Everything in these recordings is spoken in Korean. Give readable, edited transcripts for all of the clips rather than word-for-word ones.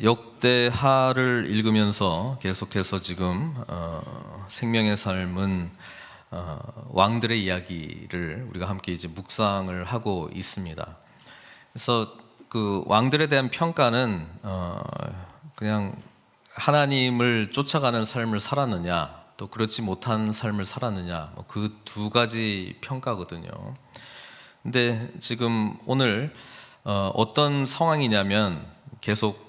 역대하를 읽으면서 계속해서 지금 생명의 삶은 왕들의 이야기를 우리가 함께 이제 묵상을 하고 있습니다. 그래서 그 왕들에 대한 평가는 그냥 하나님을 쫓아가는 삶을 살았느냐, 또 그렇지 못한 삶을 살았느냐, 그 두 가지 평가거든요. 근데 지금 오늘 어떤 상황이냐면, 계속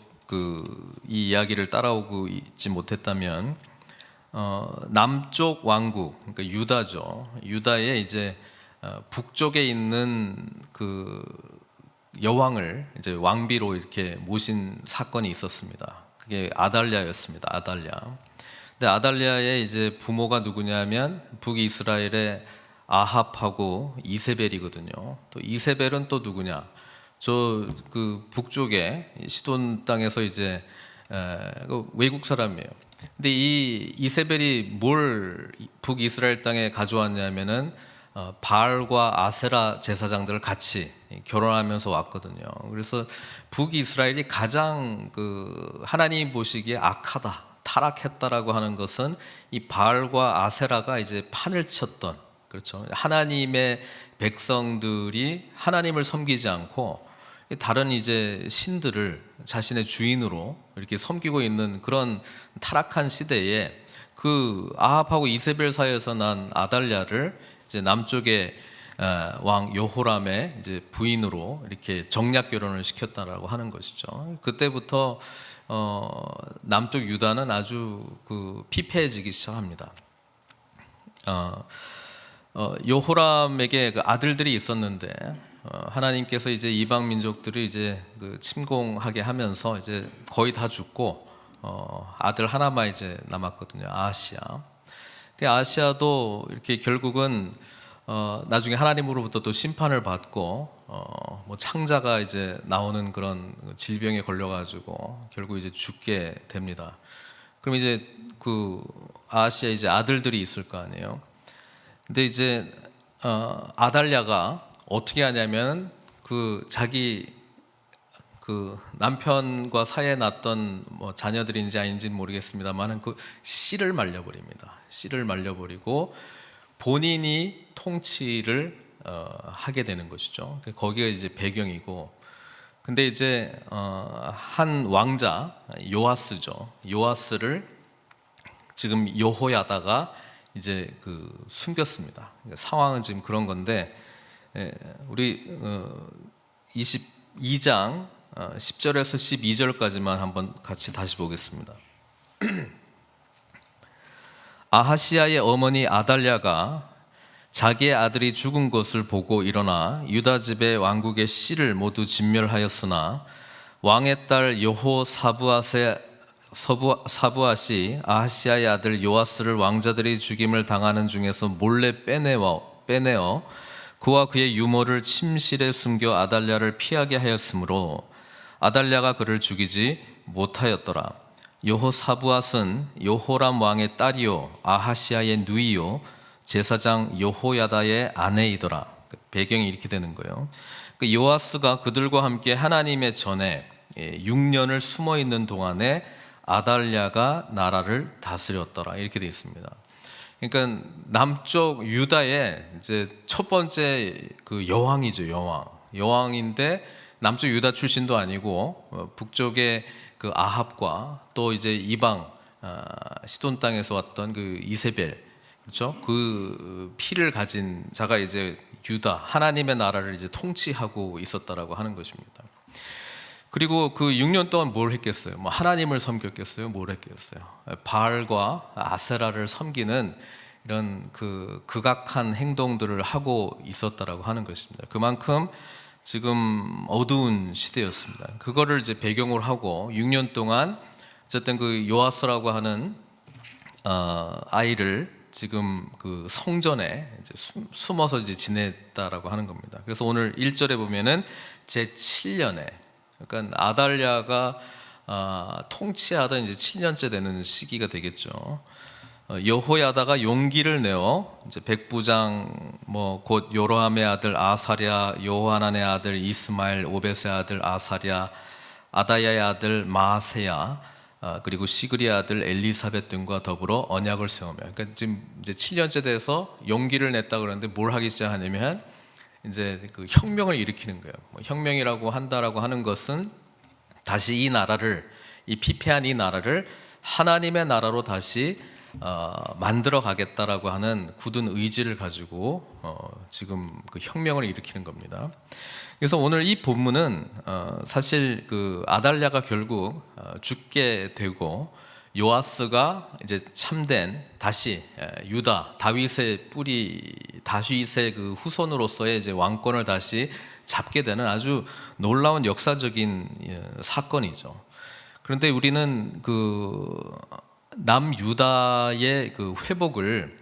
이 이야기를 따라오고 있지 못했다면 남쪽 왕국, 그러니까 유다죠. 유다의 이제 북쪽에 있는 그 여왕을 이제 왕비로 이렇게 모신 사건이 있었습니다. 그게 아달랴였습니다. 아달랴. 근데 아달랴의 이제 부모가 누구냐면 북이스라엘의 아합하고 이세벨이거든요. 또 이세벨은 또 누구냐? 저 그 북쪽에 시돈 땅에서 이제 외국 사람이에요. 근데 이 이세벨이 뭘 북이스라엘 땅에 가져왔냐면은 바알과 아세라 제사장들을 같이 결혼하면서 왔거든요. 그래서 북이스라엘이 가장 그 하나님 보시기에 악하다, 타락했다라고 하는 것은 이 바알과 아세라가 이제 판을 쳤던, 그렇죠. 하나님의 백성들이 하나님을 섬기지 않고 다른 이제 신들을 자신의 주인으로 이렇게 섬기고 있는 그런 타락한 시대에 그 아합하고 이세벨 사이에서 난 아달랴를 이제 남쪽의 왕 여호람의 이제 부인으로 이렇게 정략 결혼을 시켰다라고 하는 것이죠. 그때부터 남쪽 유다는 아주 그 피폐해지기 시작합니다. 여호람에게 그 아들들이 있었는데 하나님께서 이제 이방 민족들을 이제 그 침공하게 하면서 이제 거의 다 죽고 아들 하나만 이제 남았거든요. 아하시야. 그 아하시야도 이렇게 결국은 나중에 하나님으로부터 또 심판을 받고 뭐 창자가 이제 나오는 그런 질병에 걸려가지고 결국 이제 죽게 됩니다. 그럼 이제 그 아하시야 이제 아들들이 있을 거 아니에요. 근데 이제 아달랴가 어떻게 하냐면 그 자기 그 남편과 사이에 났던 뭐 자녀들인지 아닌지는 모르겠습니다만 그 씨를 말려버립니다. 씨를 말려버리고 본인이 통치를 하게 되는 것이죠. 거기가 이제 배경이고, 근데 이제 한 왕자 요아스죠. 요아스를 지금 여호야다가 이제 그 숨겼습니다. 상황은 지금 그런 건데, 우리 22장 10절에서 12절까지만 한번 같이 다시 보겠습니다. 아하시야의 어머니 아달랴가 자기의 아들이 죽은 것을 보고 일어나 유다 집의 왕국의 씨를 모두 진멸하였으나 왕의 딸 사부앗이 아하시야의 아들 요아스를 왕자들이 죽임을 당하는 중에서 몰래 빼내어 그와 그의 유모를 침실에 숨겨 아달랴를 피하게 하였으므로 아달랴가 그를 죽이지 못하였더라. 여호사부앗은 여호람 왕의 딸이요 아하시야의 누이요 제사장 여호야다의 아내이더라. 배경이 이렇게 되는 거예요. 요아스가 그들과 함께 하나님의 전에 6년을 숨어 있는 동안에 아달랴가 나라를 다스렸더라. 이렇게 되어 있습니다. 그러니까 남쪽 유다의 이제 첫 번째 그 여왕이죠. 여왕인데 남쪽 유다 출신도 아니고 북쪽의 그 아합과 또 이제 이방 시돈 땅에서 왔던 그 이세벨, 그렇죠? 그 피를 가진 자가 이제 유다 하나님의 나라를 이제 통치하고 있었다라고 하는 것입니다. 그리고 그 6년 동안 뭘 했겠어요? 뭐 하나님을 섬겼겠어요? 뭘 했겠어요? 바알과 아세라를 섬기는 이런 그 극악한 행동들을 하고 있었다라고 하는 것입니다. 그만큼 지금 어두운 시대였습니다. 그거를 이제 배경으로 하고 6년 동안 어쨌든 그 요아스라고 하는 아이를 지금 그 성전에 이제 숨어서 이제 지냈다라고 하는 겁니다. 그래서 오늘 1절에 보면은 제 7년에, 그러니까 아달랴가 통치하던 이제 7년째 되는 시기가 되겠죠. 여호야다가 용기를 내어 이제 백부장 곧 요로함의 아들 아사랴, 요하난의 아들 이스마엘, 오벳의 아들 아사랴, 아다야의 아들 마아세야, 그리고 시그리의 아들 엘리사벳 등과 더불어 언약을 세우며, 그러니까 지금 이제 7년째 돼서 용기를 냈다 그러는데 뭘 하기 시작하냐면 이제 그 혁명을 일으키는 거예요. 혁명이라고 한다라고 하는 것은 다시 이 나라를, 이 피폐한 이 나라를 하나님의 나라로 다시 만들어 가겠다라고 하는 굳은 의지를 가지고 지금 그 혁명을 일으키는 겁니다. 그래서 오늘 이 본문은 사실 그 아달랴가 결국 죽게 되고 요아스가 이제 참된 다시 유다 다윗의 뿌리, 다윗의 그 후손으로서의 이제 왕권을 다시 잡게 되는 아주 놀라운 역사적인 사건이죠. 그런데 우리는 그 남유다의 그 회복을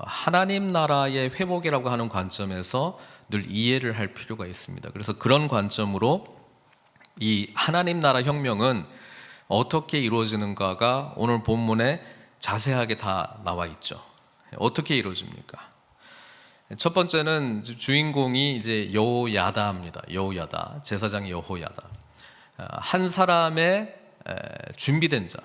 하나님 나라의 회복이라고 하는 관점에서 늘 이해를 할 필요가 있습니다. 그래서 그런 관점으로 이 하나님 나라 혁명은 어떻게 이루어지는가가 오늘 본문에 자세하게 다 나와 있죠. 어떻게 이루어집니까? 첫 번째는 주인공이 이제 여호야다입니다. 여호야다, 제사장 여호야다. 한 사람의 준비된 자,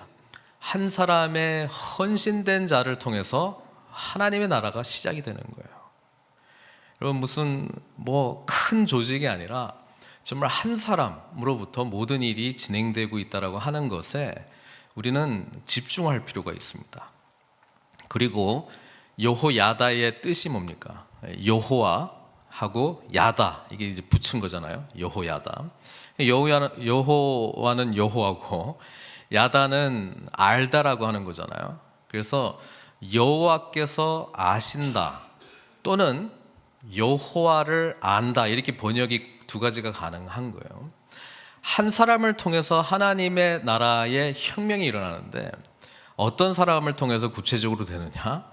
한 사람의 헌신된 자를 통해서 하나님의 나라가 시작이 되는 거예요. 여러분, 무슨 뭐 큰 조직이 아니라 정말 한 사람으로부터 모든 일이 진행되고 있다라고 하는 것에 우리는 집중할 필요가 있습니다. 그리고 여호야다의 뜻이 뭡니까? 여호와하고 야다, 이게 이제 붙인 거잖아요. 여호야다. 여호와는 여호와고 야다는 알다라고 하는 거잖아요. 그래서 여호와께서 아신다 또는 여호와를 안다, 이렇게 번역이 두 가지가 가능한 거예요. 한 사람을 통해서 하나님의 나라의 혁명이 일어나는데 어떤 사람을 통해서 구체적으로 되느냐?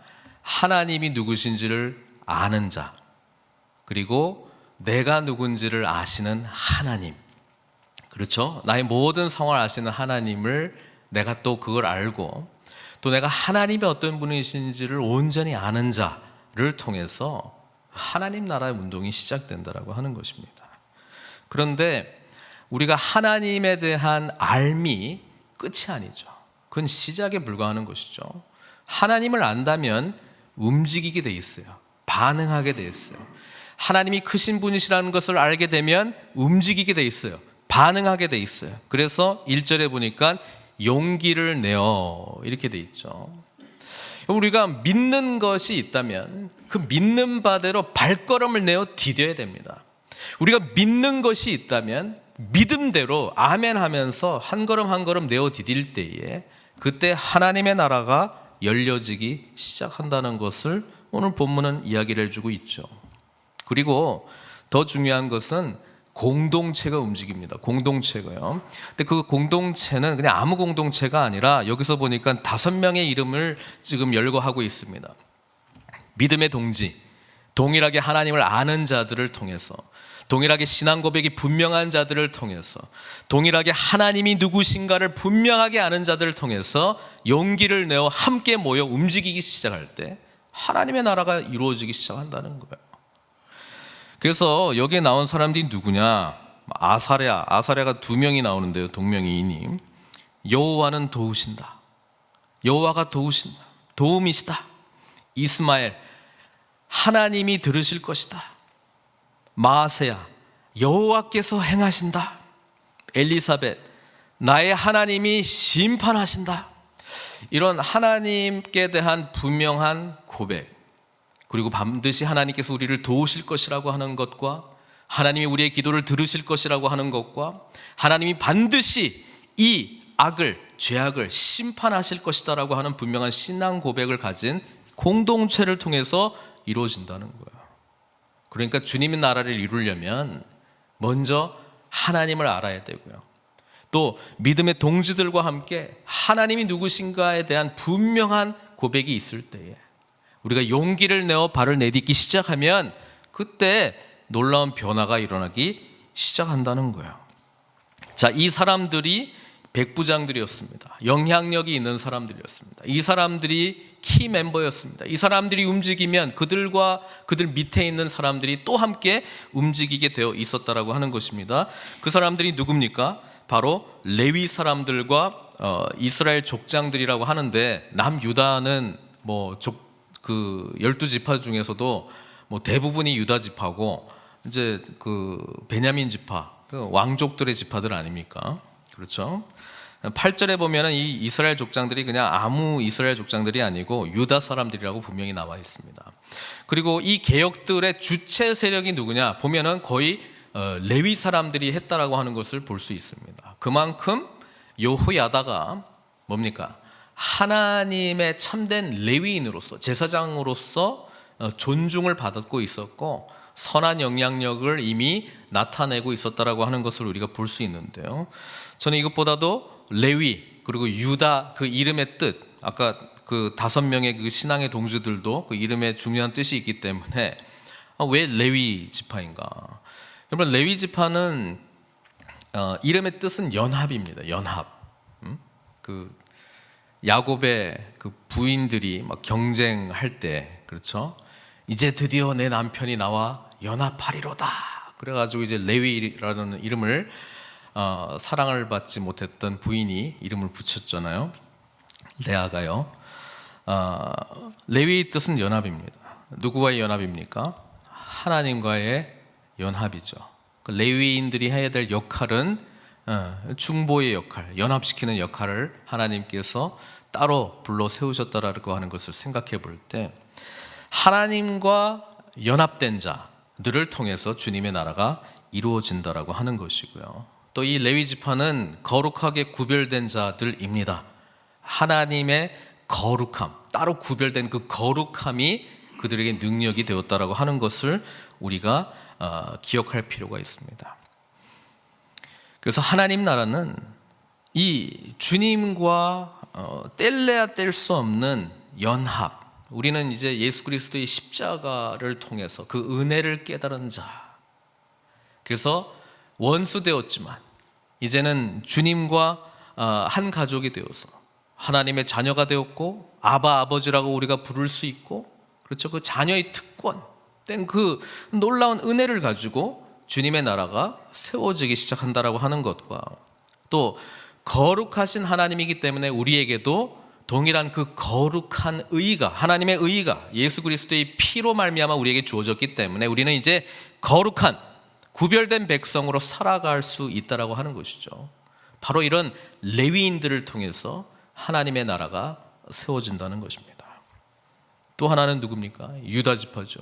하나님이 누구신지를 아는 자, 그리고 내가 누군지를 아시는 하나님, 그렇죠? 나의 모든 상황을 아시는 하나님을 내가 또 그걸 알고 또 내가 하나님이 어떤 분이신지를 온전히 아는 자를 통해서 하나님 나라의 운동이 시작된다라고 하는 것입니다. 그런데 우리가 하나님에 대한 알미 끝이 아니죠. 그건 시작에 불과하는 것이죠. 하나님을 안다면 움직이게 돼 있어요. 반응하게 돼 있어요. 하나님이 크신 분이시라는 것을 알게 되면 움직이게 돼 있어요. 반응하게 돼 있어요. 그래서 1절에 보니까 용기를 내어, 이렇게 돼 있죠. 우리가 믿는 것이 있다면 그 믿는 바대로 발걸음을 내어 디뎌야 됩니다. 우리가 믿는 것이 있다면 믿음대로 아멘 하면서 한 걸음 한 걸음 내어 디딜 때에 그때 하나님의 나라가 열려지기 시작한다는 것을 오늘 본문은 이야기를 해주고 있죠. 그리고 더 중요한 것은 공동체가 움직입니다. 공동체가요. 근데 그 공동체는 그냥 아무 공동체가 아니라 여기서 보니까 5명의 이름을 지금 열거하고 있습니다. 믿음의 동지, 동일하게 하나님을 아는 자들을 통해서, 동일하게 신앙 고백이 분명한 자들을 통해서, 동일하게 하나님이 누구신가를 분명하게 아는 자들을 통해서 용기를 내어 함께 모여 움직이기 시작할 때 하나님의 나라가 이루어지기 시작한다는 거예요. 그래서 여기에 나온 사람들이 누구냐? 아사랴가 2명이 나오는데요. 동명이인이. 여호와는 도우신다. 여호와가 도우신다. 도움이시다. 이스마엘, 하나님이 들으실 것이다. 마아세야, 여호와께서 행하신다. 엘리사벳, 나의 하나님이 심판하신다. 이런 하나님께 대한 분명한 고백, 그리고 반드시 하나님께서 우리를 도우실 것이라고 하는 것과 하나님이 우리의 기도를 들으실 것이라고 하는 것과 하나님이 반드시 이 악을, 죄악을 심판하실 것이다라고 하는 분명한 신앙 고백을 가진 공동체를 통해서 이루어진다는 거예요. 그러니까 주님의 나라를 이루려면 먼저 하나님을 알아야 되고요. 또 믿음의 동지들과 함께 하나님이 누구신가에 대한 분명한 고백이 있을 때에 우리가 용기를 내어 발을 내딛기 시작하면 그때 놀라운 변화가 일어나기 시작한다는 거예요. 자, 이 사람들이 백부장들이었습니다. 영향력이 있는 사람들이었습니다. 이 사람들이 키 멤버였습니다. 이 사람들이 움직이면 그들과 그들 밑에 있는 사람들이 또 함께 움직이게 되어 있었다라고 하는 것입니다. 그 사람들이 누굽니까? 바로 레위 사람들과 이스라엘 족장들이라고 하는데, 남유다는 그 12지파 중에서도 대부분이 유다 지파고, 이제 그 베냐민 지파, 그 왕족들의 지파들 아닙니까? 그렇죠? 8절에 보면은 이 이스라엘 족장들이 그냥 아무 이스라엘 족장들이 아니고 유다 사람들이라고 분명히 나와 있습니다. 그리고 이 개혁들의 주체 세력이 누구냐 보면은 거의 레위 사람들이 했다라고 하는 것을 볼 수 있습니다. 그만큼 여호야다가 뭡니까? 하나님의 참된 레위인으로서, 제사장으로서 존중을 받고 있었고, 선한 영향력을 이미 나타내고 있었다라고 하는 것을 우리가 볼 수 있는데요. 저는 이것보다도 레위 그리고 유다 그 이름의 뜻, 아까 그 5명의 그 신앙의 동지들도 그 이름에 중요한 뜻이 있기 때문에 왜 레위 지파인가? 여러분, 레위 지파는 이름의 뜻은 연합입니다. 연합. 그 야곱의 그 부인들이 막 경쟁할 때, 그렇죠? 이제 드디어 내 남편이 나와 연합하리로다. 그래가지고 이제 레위라는 이름을 사랑을 받지 못했던 부인이 이름을 붙였잖아요. 레아가요. 레위의 뜻은 연합입니다. 누구와의 연합입니까? 하나님과의 연합이죠. 레위인들이 해야 될 역할은 중보의 역할, 연합시키는 역할을 하나님께서 따로 불러 세우셨다라고 하는 것을 생각해 볼 때, 하나님과 연합된 자들을 통해서 주님의 나라가 이루어진다라고 하는 것이고요. 또 이 레위 지파는 거룩하게 구별된 자들입니다. 하나님의 거룩함, 따로 구별된 그 거룩함이 그들에게 능력이 되었다라고 하는 것을 우리가 기억할 필요가 있습니다. 그래서 하나님 나라는 이 주님과 뗄래야 뗄 수 없는 연합, 우리는 이제 예수 그리스도의 십자가를 통해서 그 은혜를 깨달은 자, 그래서 원수 되었지만 이제는 주님과 한 가족이 되어서 하나님의 자녀가 되었고, 아바 아버지라고 우리가 부를 수 있고, 그렇죠? 그 자녀의 특권 된 그 놀라운 은혜를 가지고 주님의 나라가 세워지기 시작한다라고 하는 것과, 또 거룩하신 하나님이기 때문에 우리에게도 동일한 그 거룩한 의가, 하나님의 의가 예수 그리스도의 피로 말미암아 우리에게 주어졌기 때문에 우리는 이제 거룩한 구별된 백성으로 살아갈 수 있다라고 하는 것이죠. 바로 이런 레위인들을 통해서 하나님의 나라가 세워진다는 것입니다. 또 하나는 누굽니까? 유다 지파죠.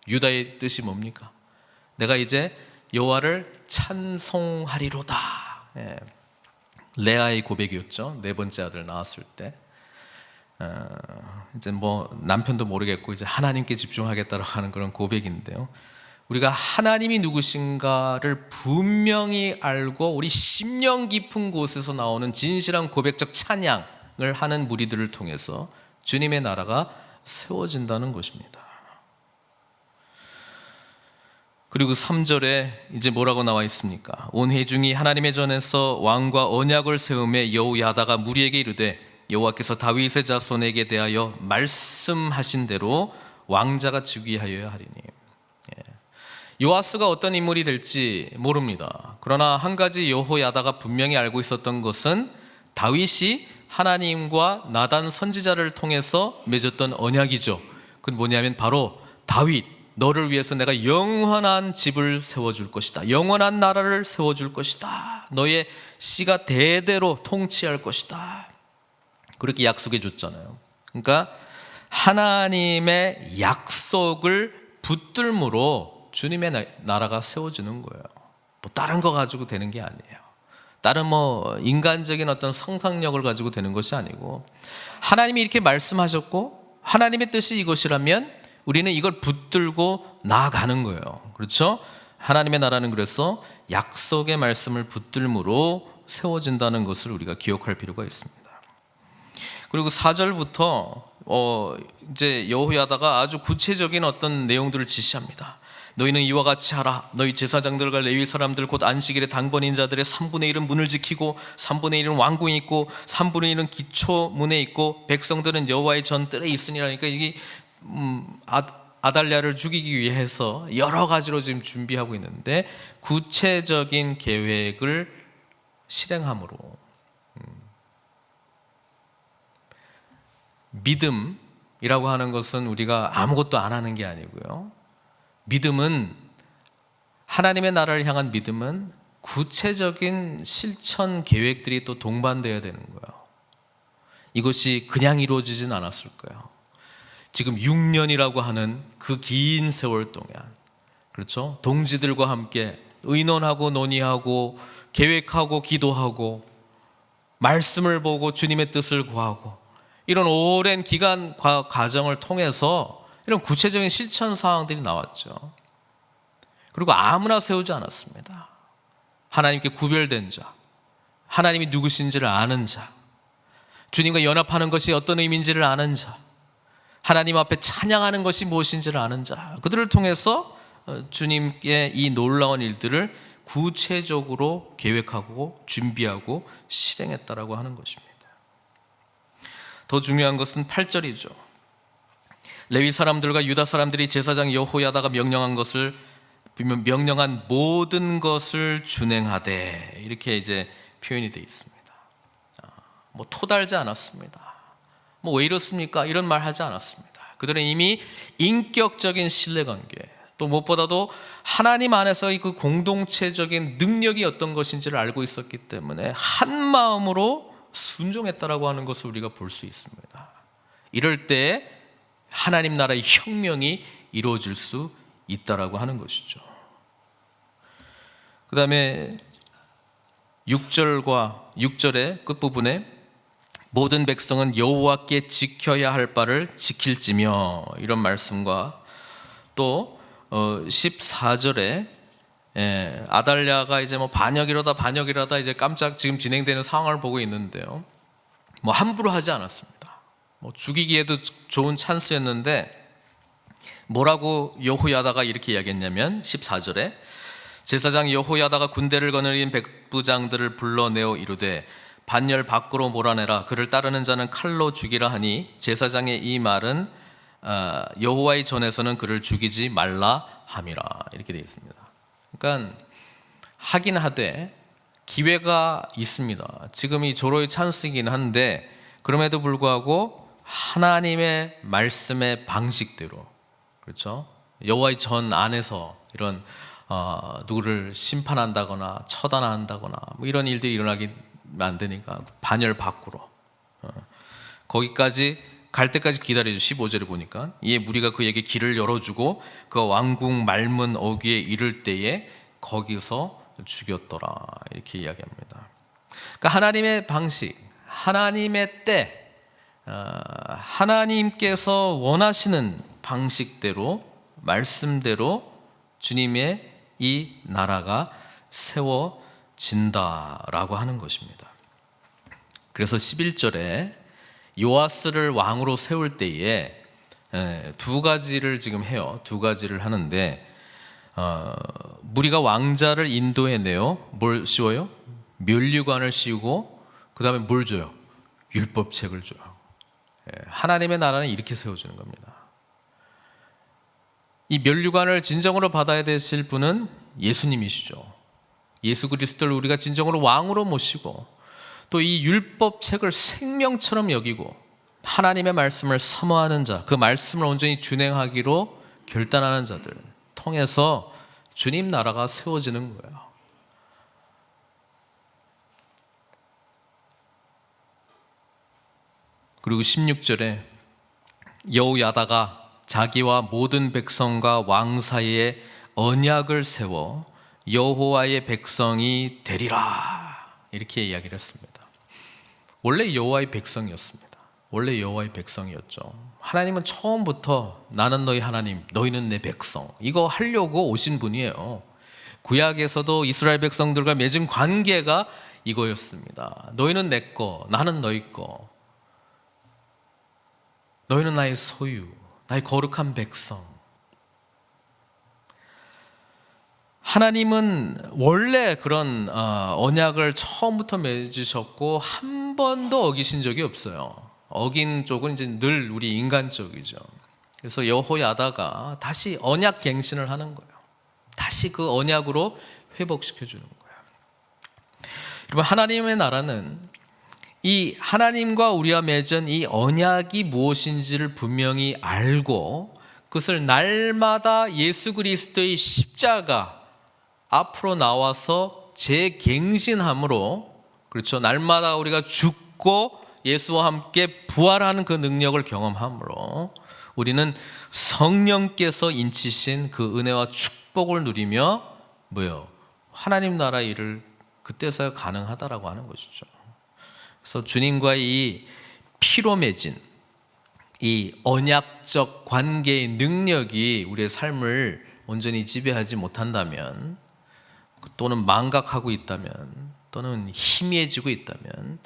유다의 뜻이 뭡니까? 내가 이제 여호와를 찬송하리로다. 레아의 고백이었죠. 4번째 아들 낳았을 때 이제 남편도 모르겠고 이제 하나님께 집중하겠다라고 하는 그런 고백인데요. 우리가 하나님이 누구신가를 분명히 알고 우리 심령 깊은 곳에서 나오는 진실한 고백적 찬양을 하는 무리들을 통해서 주님의 나라가 세워진다는 것입니다. 그리고 3절에 이제 뭐라고 나와 있습니까? 온 회중이 하나님의 전에서 왕과 언약을 세우며 여호야다가 무리에게 이르되, 여호와께서 다윗의 자손에게 대하여 말씀하신 대로 왕자가 즉위하여야 하리니. 요아스가 어떤 인물이 될지 모릅니다. 그러나 한 가지 여호야다가 분명히 알고 있었던 것은 다윗이 하나님과 나단 선지자를 통해서 맺었던 언약이죠. 그건 뭐냐면 바로 다윗, 너를 위해서 내가 영원한 집을 세워줄 것이다. 영원한 나라를 세워줄 것이다. 너의 씨가 대대로 통치할 것이다. 그렇게 약속해 줬잖아요. 그러니까 하나님의 약속을 붙들므로 주님의 나라가 세워지는 거예요. 다른 거 가지고 되는 게 아니에요. 다른 인간적인 어떤 상상력을 가지고 되는 것이 아니고, 하나님이 이렇게 말씀하셨고 하나님의 뜻이 이것이라면 우리는 이걸 붙들고 나아가는 거예요. 그렇죠? 하나님의 나라는 그래서 약속의 말씀을 붙들므로 세워진다는 것을 우리가 기억할 필요가 있습니다. 그리고 4절부터 이제 여호야다가 아주 구체적인 어떤 내용들을 지시합니다. 너희는 이와 같이 하라. 너희 제사장들과 레위 사람들 곧 안식일에 당번인 자들의 3분의 1은 문을 지키고 3분의 1은 왕궁에 있고 3분의 1은 기초문에 있고 백성들은 여호와의 전뜰에 있으니라니까, 이게 아달랴를 죽이기 위해서 여러 가지로 지금 준비하고 있는데 구체적인 계획을 실행함으로. 믿음이라고 하는 것은 우리가 아무것도 안 하는 게 아니고요. 믿음은, 하나님의 나라를 향한 믿음은 구체적인 실천 계획들이 또 동반되어야 되는 거예요. 이것이 그냥 이루어지진 않았을 거예요. 지금 6년이라고 하는 그 긴 세월 동안, 그렇죠? 동지들과 함께 의논하고 논의하고 계획하고 기도하고 말씀을 보고 주님의 뜻을 구하고, 이런 오랜 기간 과정을 통해서 이런 구체적인 실천 사항들이 나왔죠. 그리고 아무나 세우지 않았습니다. 하나님께 구별된 자, 하나님이 누구신지를 아는 자, 주님과 연합하는 것이 어떤 의미인지를 아는 자, 하나님 앞에 찬양하는 것이 무엇인지를 아는 자, 그들을 통해서 주님께 이 놀라운 일들을 구체적으로 계획하고 준비하고 실행했다라고 하는 것입니다. 더 중요한 것은 8절이죠. 레위 사람들과 유다 사람들이 제사장 여호야다가 명령한 모든 것을 준행하되, 이렇게 이제 표현이 되어 있습니다. 토달지 않았습니다. 왜 이렇습니까? 이런 말 하지 않았습니다. 그들은 이미 인격적인 신뢰관계, 또 무엇보다도 하나님 안에서 그 공동체적인 능력이 어떤 것인지를 알고 있었기 때문에 한 마음으로 순종했다라고 하는 것을 우리가 볼 수 있습니다. 이럴 때 하나님 나라의 혁명이 이루어질 수 있다라고 하는 것이죠. 그 다음에 6절의 끝부분에 모든 백성은 여호와께 지켜야 할 바를 지킬지며, 이런 말씀과 또 14절에 아달랴가 이제 반역이라다 이제 깜짝 지금 진행되는 상황을 보고 있는데요. 함부로 하지 않았습니다. 죽이기에도 좋은 찬스였는데 뭐라고 여호야다가 이렇게 이야기했냐면 14절에 제사장 여호야다가 군대를 거느린 백부장들을 불러내어 이르되 반열 밖으로 몰아내라. 그를 따르는 자는 칼로 죽이라 하니 제사장의 이 말은 여호와의 전에서는 그를 죽이지 말라 함이라. 이렇게 되어 있습니다. 그러니까 하긴 하되 기회가 있습니다. 지금이 절호의 찬스이긴 한데 그럼에도 불구하고 하나님의 말씀의 방식대로, 그렇죠? 여호와의 전 안에서 이런 누구를 심판한다거나 처단한다거나 이런 일들이 일어나기 안 되니까 반열 밖으로 거기까지 갈 때까지 기다려줘. 15절에 보니까 이에 무리가 그에게 길을 열어주고 그 왕궁 말문 어귀에 이를 때에 거기서 죽였더라. 이렇게 이야기합니다. 그러니까 하나님의 방식, 하나님의 때, 하나님께서 원하시는 방식대로, 말씀대로 주님의 이 나라가 세워진다라고 하는 것입니다. 그래서 11절에 요아스를 왕으로 세울 때에 두 가지를 지금 해요. 두 가지를 하는데 무리가 왕자를 인도해내요. 뭘 씌워요? 면류관을 씌우고 그 다음에 뭘 줘요? 율법책을 줘요. 하나님의 나라는 이렇게 세워주는 겁니다. 이 면류관을 진정으로 받아야 되실 분은 예수님이시죠. 예수 그리스도를 우리가 진정으로 왕으로 모시고 또 이 율법책을 생명처럼 여기고 하나님의 말씀을 사모하는 자, 그 말씀을 온전히 준행하기로 결단하는 자들 통해서 주님 나라가 세워지는 거예요. 그리고 16절에 여호야다가 자기와 모든 백성과 왕 사이에 언약을 세워 여호와의 백성이 되리라. 이렇게 이야기를 했습니다. 원래 여호와의 백성이었습니다. 원래 여호와의 백성이었죠. 하나님은 처음부터 나는 너희 하나님, 너희는 내 백성, 이거 하려고 오신 분이에요. 구약에서도 이스라엘 백성들과 맺은 관계가 이거였습니다. 너희는 내 거, 나는 너희 거. 너희는 나의 소유, 나의 거룩한 백성. 하나님은 원래 그런 언약을 처음부터 맺으셨고 한 번도 어기신 적이 없어요. 어긴 쪽은 이제 늘 우리 인간 쪽이죠. 그래서 여호야다가 다시 언약 갱신을 하는 거예요. 다시 그 언약으로 회복시켜주는 거예요. 여러분, 하나님의 나라는 이 하나님과 우리와 맺은 이 언약이 무엇인지를 분명히 알고 그것을 날마다 예수 그리스도의 십자가 앞으로 나와서 재갱신함으로, 그렇죠, 날마다 우리가 죽고 예수와 함께 부활하는 그 능력을 경험함으로 우리는 성령께서 인치신 그 은혜와 축복을 누리며 뭐요? 하나님 나라 일을 그때서야 가능하다라고 하는 것이죠. 그래서 주님과의 이 피로 맺은 이 언약적 관계의 능력이 우리의 삶을 온전히 지배하지 못한다면, 또는 망각하고 있다면, 또는 희미해지고 있다면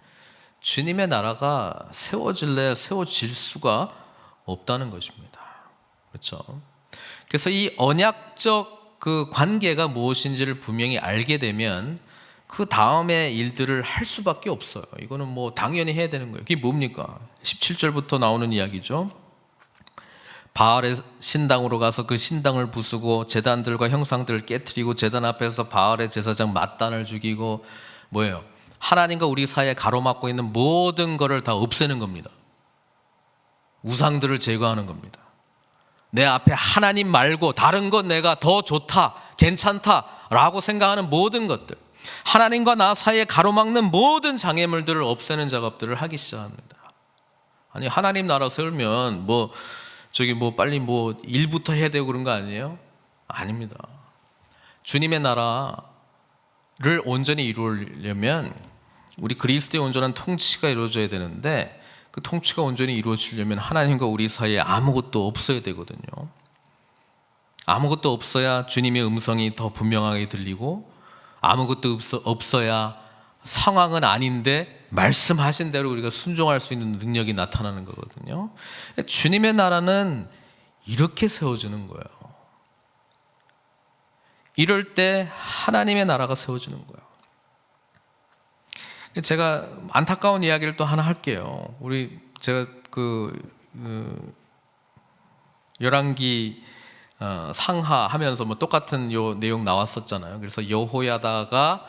주님의 나라가 세워질 수가 없다는 것입니다. 그렇죠? 그래서 이 언약적 그 관계가 무엇인지를 분명히 알게 되면 그 다음의 일들을 할 수밖에 없어요. 이거는 뭐 당연히 해야 되는 거예요. 그게 뭡니까? 17절부터 나오는 이야기죠. 바알의 신당으로 가서 그 신당을 부수고 제단들과 형상들을 깨트리고 제단 앞에서 바알의 제사장 맏단을 죽이고 뭐예요? 하나님과 우리 사이에 가로막고 있는 모든 것을 다 없애는 겁니다. 우상들을 제거하는 겁니다. 내 앞에 하나님 말고 다른 것 내가 더 좋다, 괜찮다 라고 생각하는 모든 것들, 하나님과 나 사이에 가로막는 모든 장애물들을 없애는 작업들을 하기 시작합니다. 아니, 하나님 나라 세우면 빨리 일부터 해야 되고 그런 거 아니에요? 아닙니다. 주님의 나라를 온전히 이루려면 우리 그리스도의 온전한 통치가 이루어져야 되는데, 그 통치가 온전히 이루어지려면 하나님과 우리 사이에 아무것도 없어야 되거든요. 아무것도 없어야 주님의 음성이 더 분명하게 들리고, 아무것도 없어야 상황은 아닌데 말씀하신 대로 우리가 순종할 수 있는 능력이 나타나는 거거든요. 주님의 나라는 이렇게 세워지는 거예요. 이럴 때 하나님의 나라가 세워지는 거예요. 제가 안타까운 이야기를 또 하나 할게요. 제가 열왕기 상하 하면서 똑같은 요 내용 나왔었잖아요. 그래서 여호야다가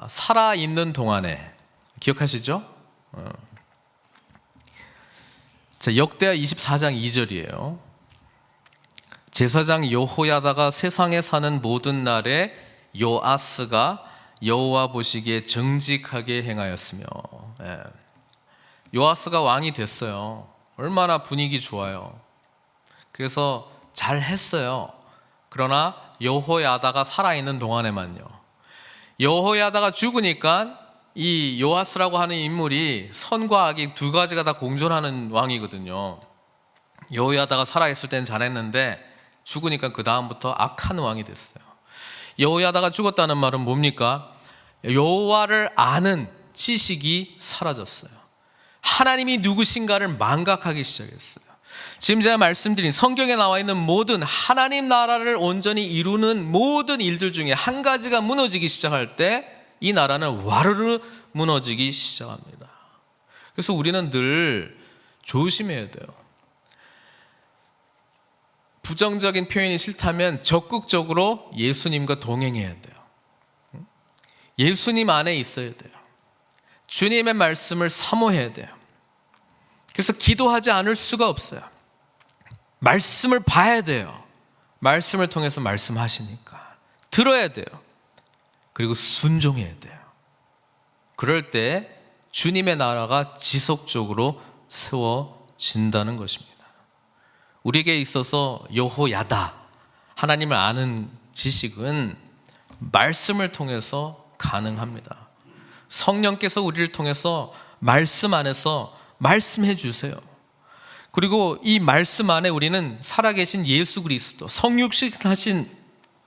살아 있는 동안에, 기억하시죠? 자, 역대하 24장 2절이에요. 제사장 여호야다가 세상에 사는 모든 날에 요아스가 여호와 보시기에 정직하게 행하였으며. 요아스가 왕이 됐어요. 얼마나 분위기 좋아요. 그래서 잘 했어요. 그러나 여호야다가 살아있는 동안에만요. 여호야다가 죽으니까 이 요아스라고 하는 인물이 선과 악이 두 가지가 다 공존하는 왕이거든요. 여호야다가 살아있을 때는 잘했는데 죽으니까 그 다음부터 악한 왕이 됐어요. 여호야다가 죽었다는 말은 뭡니까? 여호와를 아는 지식이 사라졌어요. 하나님이 누구신가를 망각하기 시작했어요. 지금 제가 말씀드린 성경에 나와 있는 모든 하나님 나라를 온전히 이루는 모든 일들 중에 한 가지가 무너지기 시작할 때 이 나라는 와르르 무너지기 시작합니다. 그래서 우리는 늘 조심해야 돼요. 부정적인 표현이 싫다면 적극적으로 예수님과 동행해야 돼요. 예수님 안에 있어야 돼요. 주님의 말씀을 사모해야 돼요. 그래서 기도하지 않을 수가 없어요. 말씀을 봐야 돼요. 말씀을 통해서 말씀하시니까 들어야 돼요. 그리고 순종해야 돼요. 그럴 때 주님의 나라가 지속적으로 세워진다는 것입니다. 우리에게 있어서 여호야다, 하나님을 아는 지식은 말씀을 통해서 가능합니다. 성령께서 우리를 통해서 말씀 안에서 말씀해 주세요. 그리고 이 말씀 안에 우리는 살아계신 예수 그리스도, 성육신하신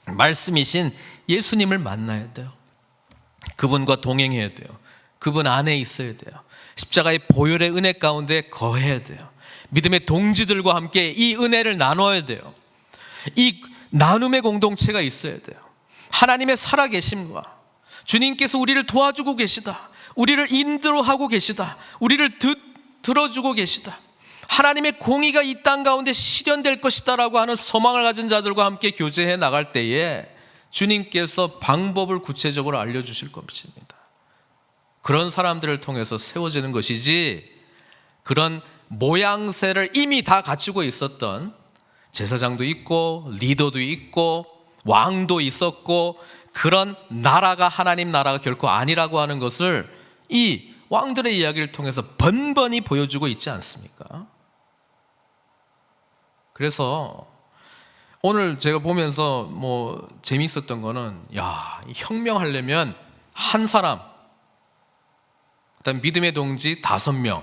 말씀이신 예수님을 만나야 돼요. 그분과 동행해야 돼요. 그분 안에 있어야 돼요. 십자가의 보혈의 은혜 가운데 거해야 돼요. 믿음의 동지들과 함께 이 은혜를 나눠야 돼요. 이 나눔의 공동체가 있어야 돼요. 하나님의 살아계심과 주님께서 우리를 도와주고 계시다, 우리를 인도하고 계시다, 우리를 들어주고 계시다, 하나님의 공의가 이 땅 가운데 실현될 것이다 라고 하는 소망을 가진 자들과 함께 교제해 나갈 때에 주님께서 방법을 구체적으로 알려주실 것입니다. 그런 사람들을 통해서 세워지는 것이지, 그런 모양새를 이미 다 갖추고 있었던 제사장도 있고 리더도 있고 왕도 있었고 그런 나라가 하나님 나라가 결코 아니라고 하는 것을 이 왕들의 이야기를 통해서 번번이 보여주고 있지 않습니까? 그래서 오늘 제가 보면서 재미있었던 거는, 혁명하려면 한 사람, 그다음 믿음의 동지 5명,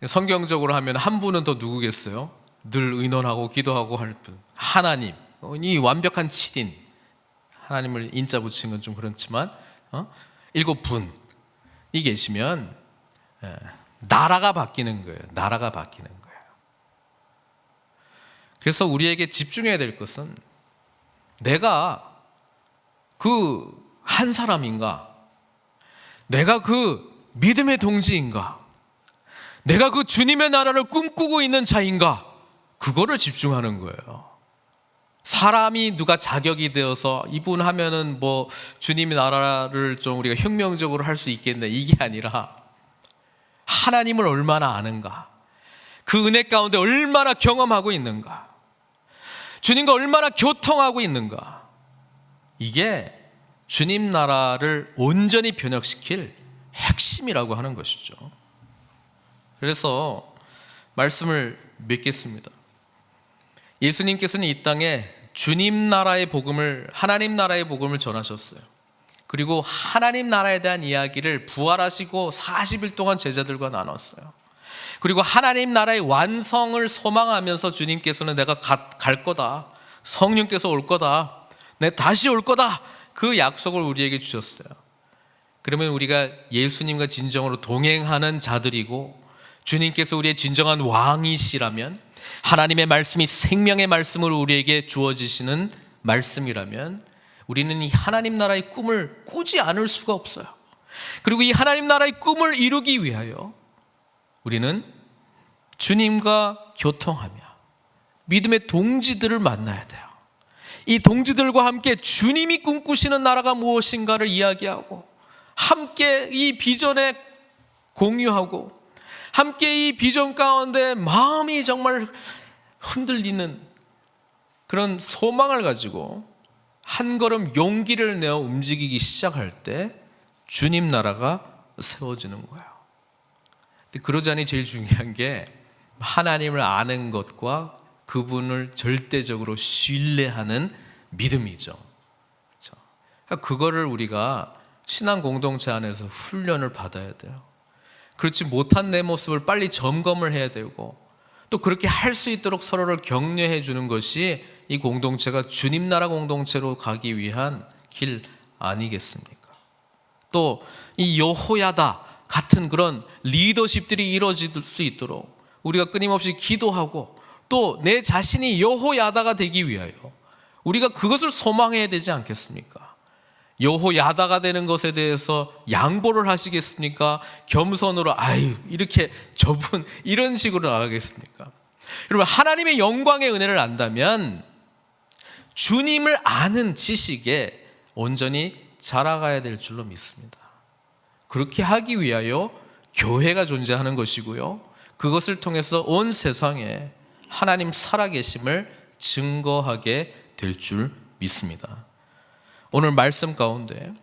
성경적으로 하면 한 분은 더 누구겠어요? 늘 의논하고 기도하고 할 분, 하나님, 이 완벽한 7인, 하나님을 인자 붙인 건 좀 그렇지만 7분이 계시면 나라가 바뀌는 거예요. 나라가 바뀌는 거예요. 그래서 우리에게 집중해야 될 것은, 내가 그 한 사람인가? 내가 그 믿음의 동지인가? 내가 그 주님의 나라를 꿈꾸고 있는 자인가? 그거를 집중하는 거예요. 사람이 누가 자격이 되어서 이분 하면은 주님의 나라를 좀 우리가 혁명적으로 할 수 있겠네, 이게 아니라 하나님을 얼마나 아는가, 그 은혜 가운데 얼마나 경험하고 있는가, 주님과 얼마나 교통하고 있는가, 이게 주님 나라를 온전히 변혁시킬 핵심이라고 하는 것이죠. 그래서 말씀을 맺겠습니다. 예수님께서는 이 땅에 주님 나라의 복음을, 하나님 나라의 복음을 전하셨어요. 그리고 하나님 나라에 대한 이야기를 부활하시고 40일 동안 제자들과 나눴어요. 그리고 하나님 나라의 완성을 소망하면서 주님께서는 내가 갈 거다, 성령께서 올 거다, 내 다시 올 거다, 그 약속을 우리에게 주셨어요. 그러면 우리가 예수님과 진정으로 동행하는 자들이고 주님께서 우리의 진정한 왕이시라면, 하나님의 말씀이 생명의 말씀으로 우리에게 주어지시는 말씀이라면, 우리는 이 하나님 나라의 꿈을 꾸지 않을 수가 없어요. 그리고 이 하나님 나라의 꿈을 이루기 위하여 우리는 주님과 교통하며 믿음의 동지들을 만나야 돼요. 이 동지들과 함께 주님이 꿈꾸시는 나라가 무엇인가를 이야기하고, 함께 이 비전에 공유하고, 함께 이 비전 가운데 마음이 정말 흔들리는 그런 소망을 가지고 한 걸음 용기를 내어 움직이기 시작할 때 주님 나라가 세워지는 거예요. 근데 그러자니 제일 중요한 게 하나님을 아는 것과 그분을 절대적으로 신뢰하는 믿음이죠. 그렇죠? 그거를 우리가 신앙 공동체 안에서 훈련을 받아야 돼요. 그렇지 못한 내 모습을 빨리 점검을 해야 되고, 또 그렇게 할 수 있도록 서로를 격려해 주는 것이 이 공동체가 주님 나라 공동체로 가기 위한 길 아니겠습니까? 또 이 여호야다 같은 그런 리더십들이 이루어질 수 있도록 우리가 끊임없이 기도하고, 또 내 자신이 여호야다가 되기 위하여 우리가 그것을 소망해야 되지 않겠습니까? 여호야다가 되는 것에 대해서 양보를 하시겠습니까? 겸손으로 이렇게 저분 이런 식으로 나가겠습니까? 여러분, 하나님의 영광의 은혜를 안다면 주님을 아는 지식에 온전히 자라가야 될 줄로 믿습니다. 그렇게 하기 위하여 교회가 존재하는 것이고요, 그것을 통해서 온 세상에 하나님 살아계심을 증거하게 될 줄 믿습니다. 오늘 말씀 가운데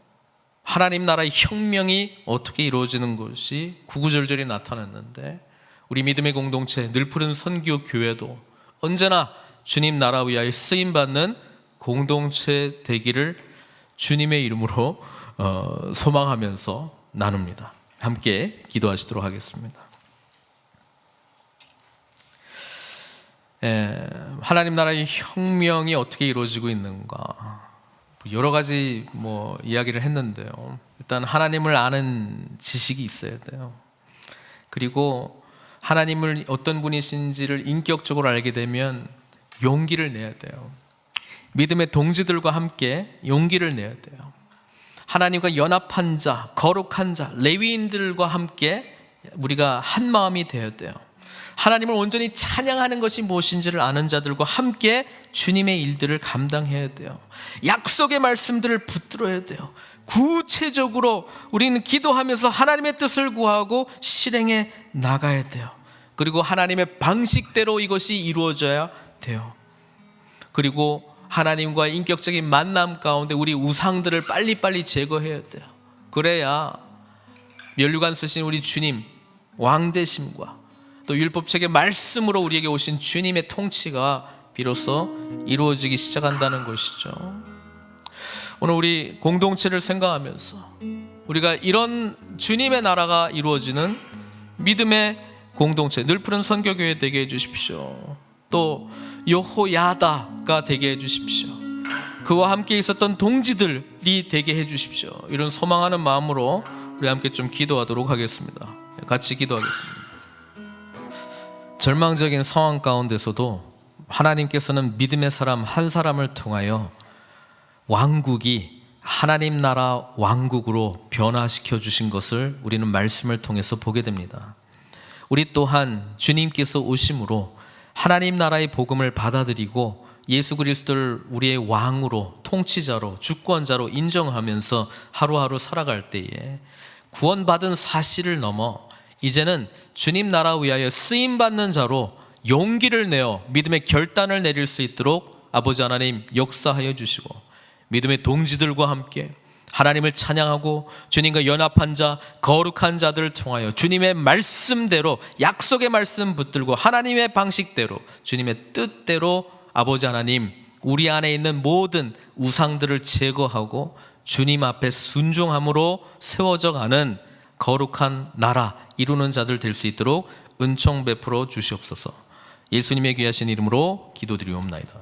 하나님 나라의 혁명이 어떻게 이루어지는 것이 구구절절히 나타났는데, 우리 믿음의 공동체 늘푸른 선교 교회도 언제나 주님 나라 위하여 쓰임받는 공동체 되기를 주님의 이름으로 소망하면서 나눕니다. 함께 기도하시도록 하겠습니다. 하나님 나라의 혁명이 어떻게 이루어지고 있는가, 여러 가지 이야기를 했는데요, 일단 하나님을 아는 지식이 있어야 돼요. 그리고 하나님을 어떤 분이신지를 인격적으로 알게 되면 용기를 내야 돼요. 믿음의 동지들과 함께 용기를 내야 돼요. 하나님과 연합한 자, 거룩한 자, 레위인들과 함께 우리가 한 마음이 되어야 돼요. 하나님을 온전히 찬양하는 것이 무엇인지를 아는 자들과 함께 주님의 일들을 감당해야 돼요. 약속의 말씀들을 붙들어야 돼요. 구체적으로 우리는 기도하면서 하나님의 뜻을 구하고 실행해 나가야 돼요. 그리고 하나님의 방식대로 이것이 이루어져야 돼요. 그리고 하나님과의 인격적인 만남 가운데 우리 우상들을 빨리빨리 제거해야 돼요. 그래야 면류관 쓰신 우리 주님 왕 되심과 또 율법책의 말씀으로 우리에게 오신 주님의 통치가 비로소 이루어지기 시작한다는 것이죠. 오늘 우리 공동체를 생각하면서 우리가 이런 주님의 나라가 이루어지는 믿음의 공동체, 늘푸른 선교교회 되게 해주십시오. 또 여호야다가 되게 해주십시오. 그와 함께 있었던 동지들이 되게 해주십시오. 이런 소망하는 마음으로 우리 함께 좀 기도하도록 하겠습니다. 같이 기도하겠습니다. 절망적인 상황 가운데서도 하나님께서는 믿음의 사람 한 사람을 통하여 왕국이 하나님 나라 왕국으로 변화시켜 주신 것을 우리는 말씀을 통해서 보게 됩니다. 우리 또한 주님께서 오심으로 하나님 나라의 복음을 받아들이고 예수 그리스도를 우리의 왕으로, 통치자로, 주권자로 인정하면서 하루하루 살아갈 때에 구원받은 사실을 넘어 이제는 주님 나라 위하여 쓰임받는 자로 용기를 내어 믿음의 결단을 내릴 수 있도록 아버지 하나님 역사하여 주시고, 믿음의 동지들과 함께 하나님을 찬양하고 주님과 연합한 자, 거룩한 자들을 통하여 주님의 말씀대로, 약속의 말씀 붙들고 하나님의 방식대로, 주님의 뜻대로 아버지 하나님 우리 안에 있는 모든 우상들을 제거하고 주님 앞에 순종함으로 세워져 가는 거룩한 나라 이루는 자들 될 수 있도록 은총 베풀어 주시옵소서. 예수님의 귀하신 이름으로 기도드리옵나이다.